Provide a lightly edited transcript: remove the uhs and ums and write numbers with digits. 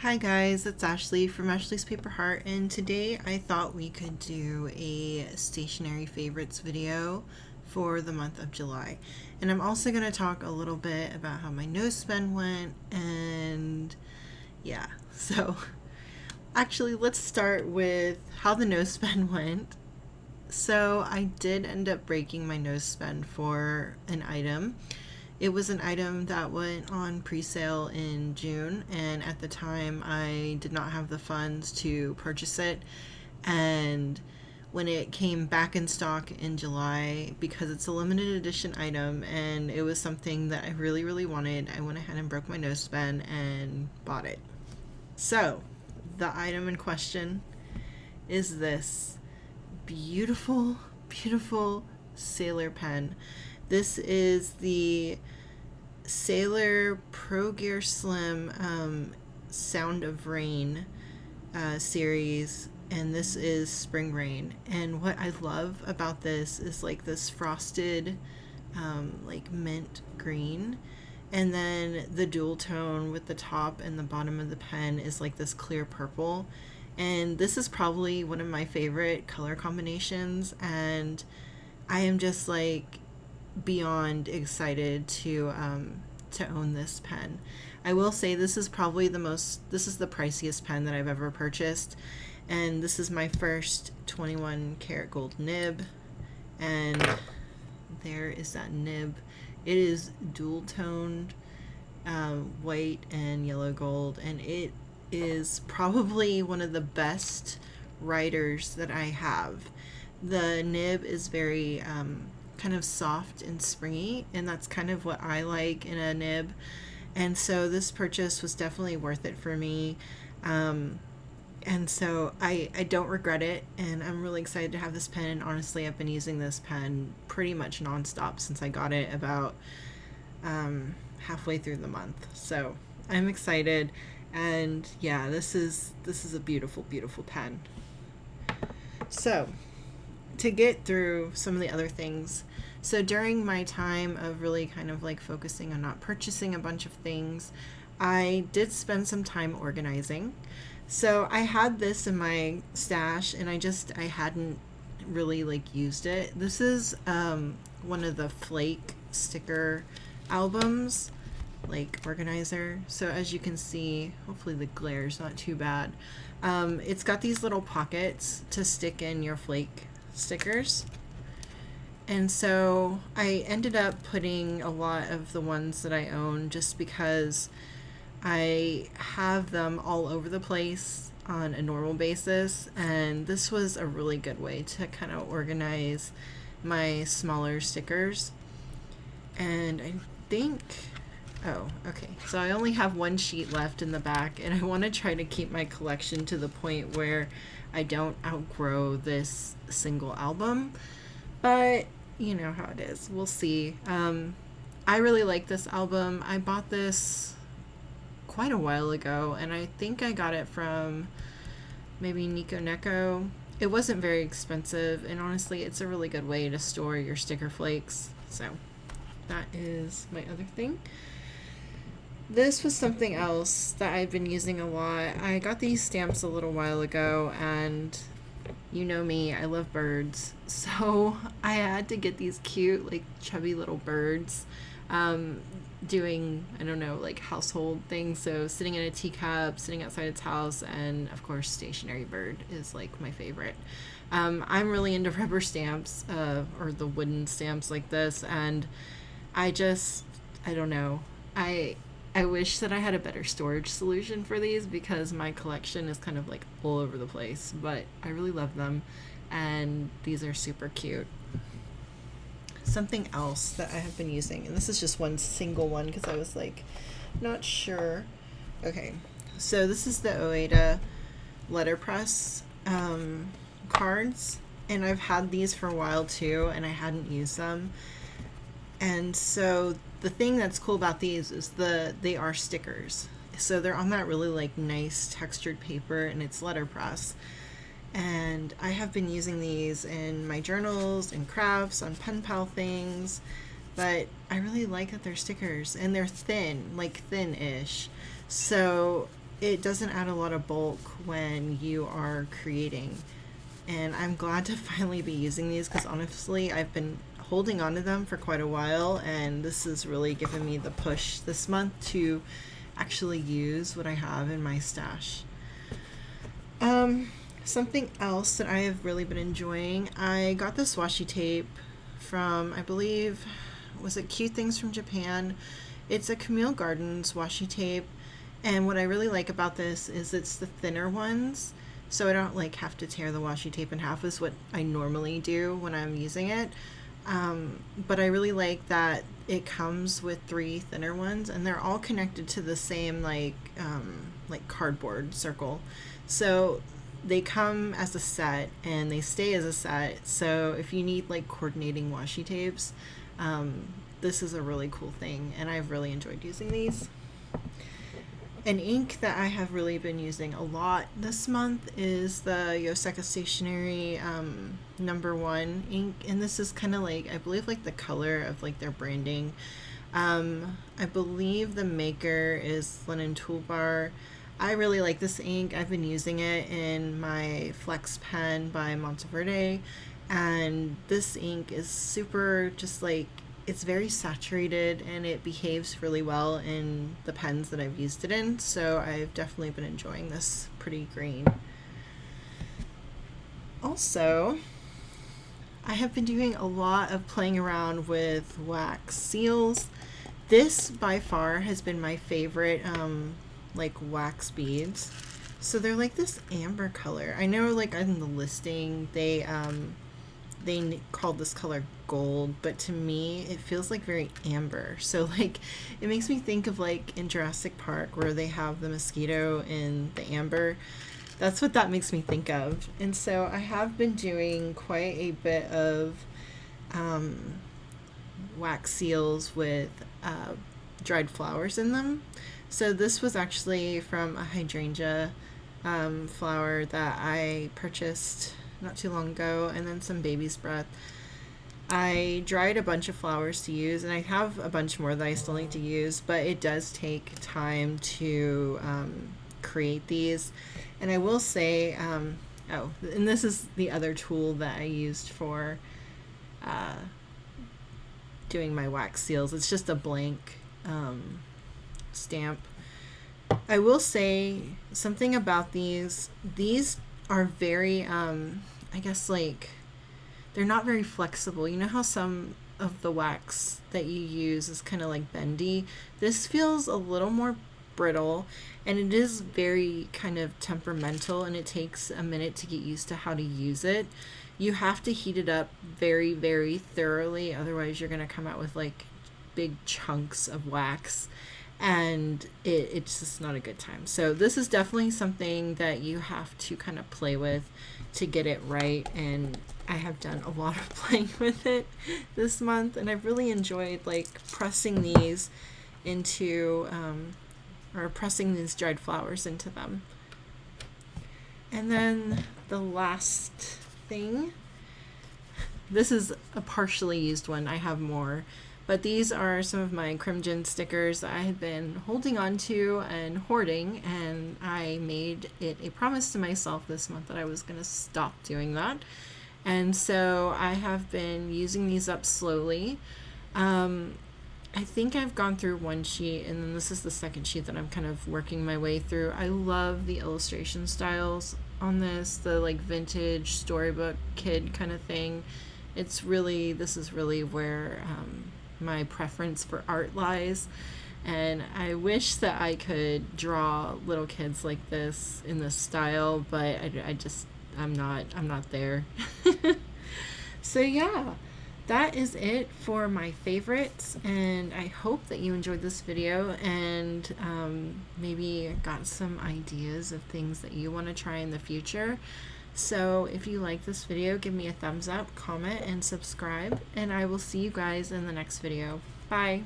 Hi guys, it's Ashley from Ashley's Paper Heart, and today I thought we could do a stationery favorites video for the month of July. And I'm also going to talk a little bit about how my nose spend went, and yeah, so actually let's start with how the nose spend went. So I did end up breaking my nose spend for an item. It was an item that went on pre-sale in June, and at the time I did not have the funds to purchase it. And when it came back in stock in July, because it's a limited edition item and it was something that I really, really wanted, I went ahead and broke my nose pen and bought it. So, the item in question is this beautiful, beautiful sailor pen. This is the Sailor Pro Gear Slim Sound of Rain series, and this is Spring Rain. And what I love about this is like this frosted like mint green, and then the dual tone with the top and the bottom of the pen is like this clear purple. And this is probably one of my favorite color combinations, and I am just like beyond excited to own this pen. I will say this is probably the priciest pen that I've ever purchased, and this is my first 21 karat gold nib, and there is that nib. It is dual toned white and yellow gold, and it is probably one of the best writers that I have. The nib is very kind of soft and springy, and that's kind of what I like in a nib. And so this purchase was definitely worth it for me. And so I don't regret it, and I'm really excited to have this pen. And honestly, I've been using this pen pretty much nonstop since I got it about halfway through the month. So I'm excited, and yeah, this is a beautiful, beautiful pen. So to get through some of the other things, so during my time of really kind of like focusing on not purchasing a bunch of things, I did spend some time organizing. So I had this in my stash, and I hadn't really like used it. This is one of the Flake sticker albums, like organizer. So as you can see, hopefully the glare is not too bad. It's got these little pockets to stick in your Flake stickers. And so I ended up putting a lot of the ones that I own just because I have them all over the place on a normal basis, and this was a really good way to kind of organize my smaller stickers. And I think, oh, okay, so I only have one sheet left in the back, and I want to try to keep my collection to the point where I don't outgrow this single album, but you know how it is. We'll see. I really like this album. I bought this quite a while ago, and I think I got it from maybe Nico Neko. It wasn't very expensive, and honestly, it's a really good way to store your sticker flakes. So that is my other thing. This was something else that I've been using a lot. I got these stamps a little while ago, and you know me, I love birds. So I had to get these cute, like chubby little birds doing, I don't know, like household things. So sitting in a teacup, sitting outside its house, and of course stationary bird is like my favorite. I'm really into rubber stamps or the wooden stamps like this, and I don't know. I wish that I had a better storage solution for these because my collection is kind of like all over the place, but I really love them, and these are super cute. Something else that I have been using, and this is just one single one because I was like not sure. Okay, so this is the Oeda letterpress cards, and I've had these for a while too, and I hadn't used them. And so the thing that's cool about these is they are stickers. So they're on that really like nice textured paper, and it's letterpress. And I have been using these in my journals and crafts on pen pal things, but I really like that they're stickers, and they're thin, like thin-ish. So it doesn't add a lot of bulk when you are creating. And I'm glad to finally be using these because honestly I've been holding on to them for quite a while, and this has really given me the push this month to actually use what I have in my stash. Something else that I have really been enjoying, I got this washi tape from, I believe, was it Cute Things from Japan? It's a Camille Gardens washi tape, and what I really like about this is it's the thinner ones, so I don't like have to tear the washi tape in half, is what I normally do when I'm using it. But I really like that it comes with 3 thinner ones, and they're all connected to the same like cardboard circle. So they come as a set and they stay as a set. So if you need like coordinating washi tapes, this is a really cool thing, and I've really enjoyed using these. An ink that I have really been using a lot this month is the Yoseka Stationery #1 ink, and this is kind of like, I believe, like the color of like their branding. I believe the maker is Linen Toolbar. I really like this ink. I've been using it in my Flex pen by Monteverde, and this ink is super, just like, it's very saturated and it behaves really well in the pens that I've used it in, so I've definitely been enjoying this pretty green. Also, I have been doing a lot of playing around with wax seals. This by far has been my favorite like wax beads. So they're like this amber color. I know like in the listing they called this color gold, but to me it feels like very amber. So like it makes me think of like in Jurassic Park where they have the mosquito in the amber. That's what that makes me think of. And so I have been doing quite a bit of wax seals with dried flowers in them. So this was actually from a hydrangea flower that I purchased not too long ago, and then some baby's breath. I dried a bunch of flowers to use, and I have a bunch more that I still need to use, but it does take time to create these. And I will say, oh, and this is the other tool that I used for doing my wax seals. It's just a blank stamp. I will say something about these are very I guess like they're not very flexible. You know how some of the wax that you use is kind of like bendy? This feels a little more brittle, and it is very kind of temperamental, and it takes a minute to get used to how to use it. You have to heat it up very, very thoroughly, otherwise you're going to come out with like big chunks of wax, and it's just not a good time. So this is definitely something that you have to kind of play with to get it right, and I have done a lot of playing with it this month, and I've really enjoyed like pressing these into or pressing these dried flowers into them. And then the last thing, this is a partially used one, I have more, but these are some of my Crimson stickers that I had been holding on to and hoarding, and I made it a promise to myself this month that I was going to stop doing that. And so I have been using these up slowly. I think I've gone through one sheet, and then this is the second sheet that I'm kind of working my way through. I love the illustration styles on this, the like vintage storybook kid kind of thing. This is really where my preference for art lies, and I wish that I could draw little kids like this in this style, but I'm not there. So yeah, that is it for my favorites, and I hope that you enjoyed this video and maybe got some ideas of things that you want to try in the future. So if you like this video, give me a thumbs up, comment, and subscribe, and I will see you guys in the next video. Bye!